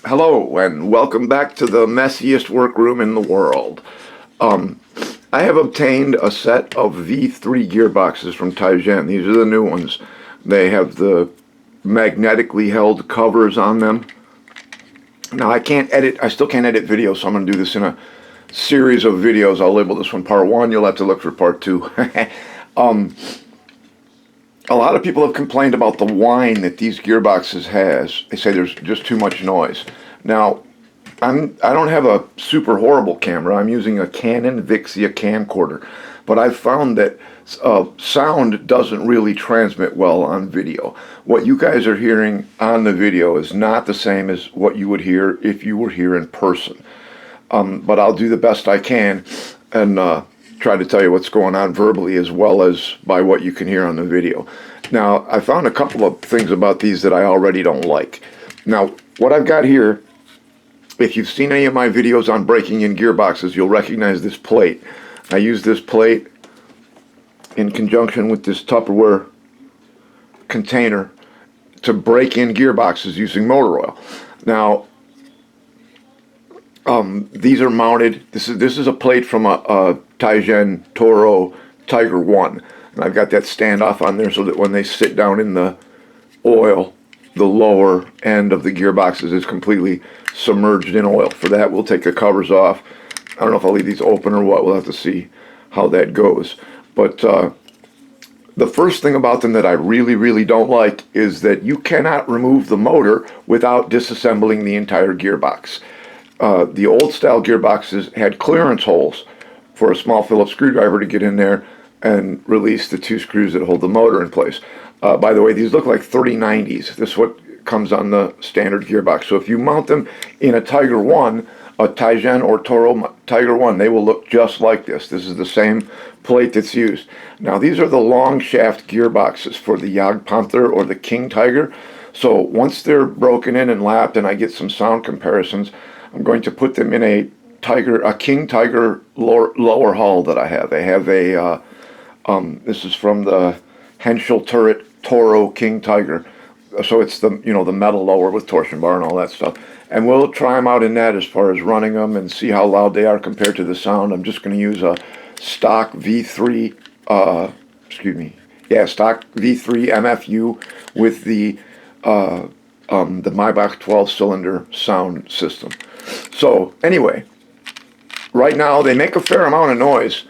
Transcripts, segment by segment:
Hello and welcome back to the messiest workroom in the world. I have obtained a set of V3 gearboxes from Tijen. These are the new ones. They have the magnetically held covers on them. Now I still can't edit video, so I'm going to do this in a series of videos. I'll label this one part 1, you'll have to look for part 2. A lot of people have complained about the whine that these gearboxes has. They say there's just too much noise. Now, I don't have a super horrible camera. I'm using a Canon Vixia camcorder, but I've found that sound doesn't really transmit well on video. What you guys are hearing on the video is not the same as what you would hear if you were here in person. But I'll do the best I can and try to tell you what's going on verbally as well as by what you can hear on the video. Now, I found a couple of things about these that I already don't like. Now, what I've got here, if you've seen any of my videos on breaking in gearboxes, you'll recognize this plate. I use this plate in conjunction with this Tupperware container to break in gearboxes using motor oil. Now, these are mounted. This is a plate from a Tijen Toro Tiger 1. And I've got that standoff on there so that when they sit down in the oil, the lower end of the gearboxes is completely submerged in oil. For that, we'll take the covers off. I don't know if I'll leave these open or what. We'll have to see how that goes. But the first thing about them that I really don't like is that you cannot remove the motor without disassembling the entire gearbox. The old style gearboxes had clearance holes for a small Phillips screwdriver to get in there and release the 2 screws that hold the motor in place. By the way, these look like 3090s. This is what comes on the standard gearbox. So if you mount them in a Tiger 1, a Tijen or Toro Tiger 1, they will look just like this. This is the same plate that's used. Now these are the long shaft gearboxes for the Jagdpanther or the King Tiger. So once they're broken in and lapped and I get some sound comparisons, I'm going to put them in a King Tiger lower hull that I have. They have a, this is from the Henschel Turret Toro King Tiger. So it's the, the metal lower with torsion bar and all that stuff. And we'll try them out in that as far as running them and see how loud they are compared to the sound. I'm just going to use a stock V3, stock V3 MFU with the Maybach 12-cylinder sound system. So anyway, right now they make a fair amount of noise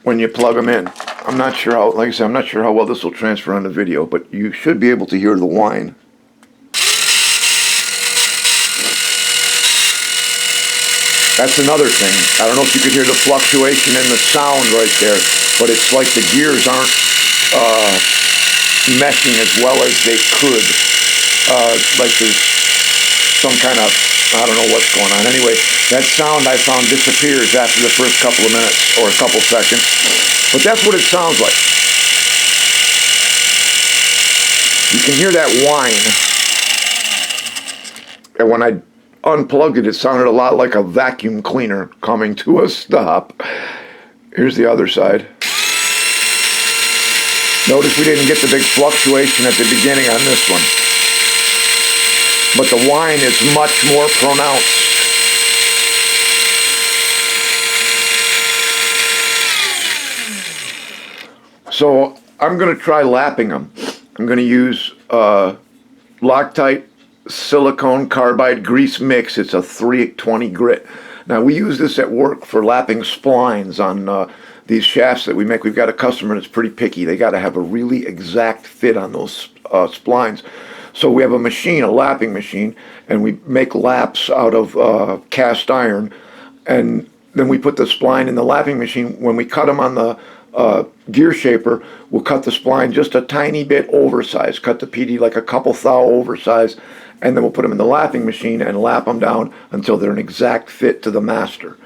when you plug them in. I'm not sure how, like I said, I'm not sure how well this will transfer on the video, but you should be able to hear the whine. That's another thing. I don't know if you could hear the fluctuation in the sound right there, but it's like the gears aren't meshing as well as they could. Like there's some kind of, I don't know what's going on. Anyway, that sound I found disappears after the first couple of minutes or a couple seconds. But that's what it sounds like. You can hear that whine. And when I unplugged it, it sounded a lot like a vacuum cleaner coming to a stop. Here's the other side. Notice we didn't get the big fluctuation at the beginning on this one. But the whine is much more pronounced. So I'm going to try lapping them. I'm going to use Loctite silicone carbide grease mix. It's a 320 grit. Now we use this at work for lapping splines on these shafts that we make. We've got a customer that's pretty picky. They got to have a really exact fit on those splines. So we have a machine, a lapping machine, and we make laps out of cast iron, and then we put the spline in the lapping machine. When we cut them on the gear shaper, we'll cut the spline just a tiny bit oversized, cut the PD like a couple thou oversized, and then we'll put them in the lapping machine and lap them down until they're an exact fit to the master.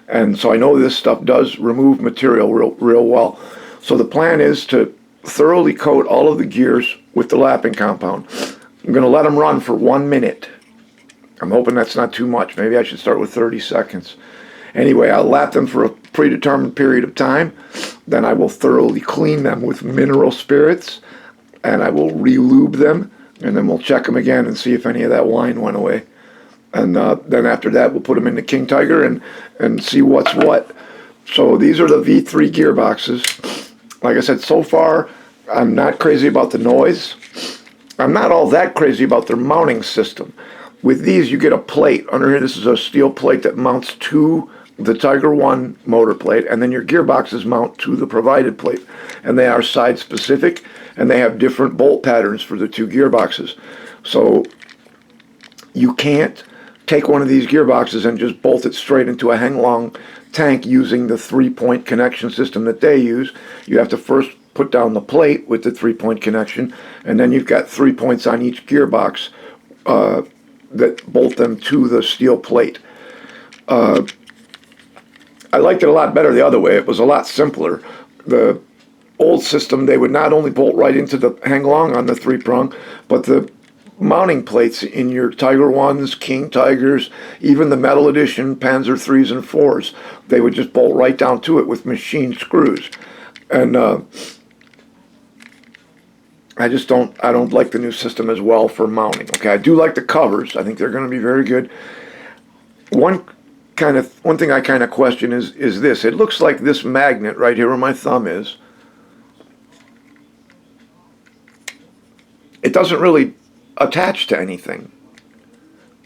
And so I know this stuff does remove material real well. So the plan is to thoroughly coat all of the gears with the lapping compound. I'm going to let them run for 1 minute. I'm hoping that's not too much. Maybe I should start with 30 seconds. Anyway, I'll lap them for a predetermined period of time. Then I will thoroughly clean them with mineral spirits, and I will re-lube them and then we'll check them again and see if any of that whine went away. And then after that, we'll put them into King Tiger and see what's what. So these are the V3 gearboxes. Like I said, so far, I'm not crazy about the noise. I'm not all that crazy about their mounting system. With these, you get a plate under here. This is a steel plate that mounts to the Tiger 1 motor plate, and then your gearboxes mount to the provided plate. And they are side specific, and they have different bolt patterns for the two gearboxes. So you can't take one of these gearboxes and just bolt it straight into a hang-long tank using the 3-point connection system that they use. You have to first put down the plate with the 3-point connection, and then you've got 3 points on each gearbox that bolt them to the steel plate. I liked it a lot better the other way. It was a lot simpler. The old system, they would not only bolt right into the hang-long on the 3-prong, but the mounting plates in your Tiger 1s, King Tigers, even the metal edition Panzer 3s and 4s, they would just bolt right down to it with machine screws. And I don't like the new system as well for mounting. Okay, I do like the covers. I think they're going to be very good. One thing I kind of question is this. It looks like this magnet right here where my thumb is. It doesn't really attach to anything.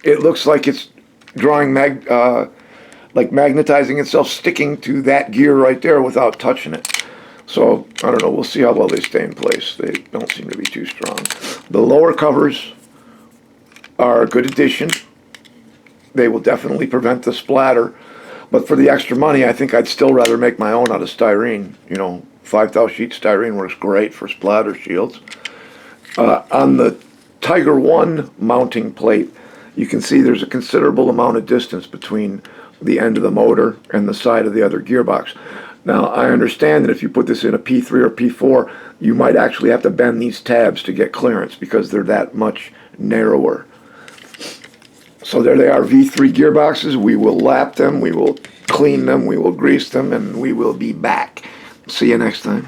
It looks like it's drawing like magnetizing itself, sticking to that gear right there without touching it. So I don't know. We'll see how well they stay in place. They don't seem to be too strong. The lower covers are a good addition. They will definitely prevent the splatter. But for the extra money, I think I'd still rather make my own out of styrene. You know, 5,000 sheet styrene works great for splatter shields. On the Tiger 1 mounting plate, you can see there's a considerable amount of distance between the end of the motor and the side of the other gearbox. Now, I understand that if you put this in a P3 or P4, you might actually have to bend these tabs to get clearance because they're that much narrower. So there they are, V3 gearboxes. We will lap them, we will clean them, we will grease them, and we will be back. See you next time.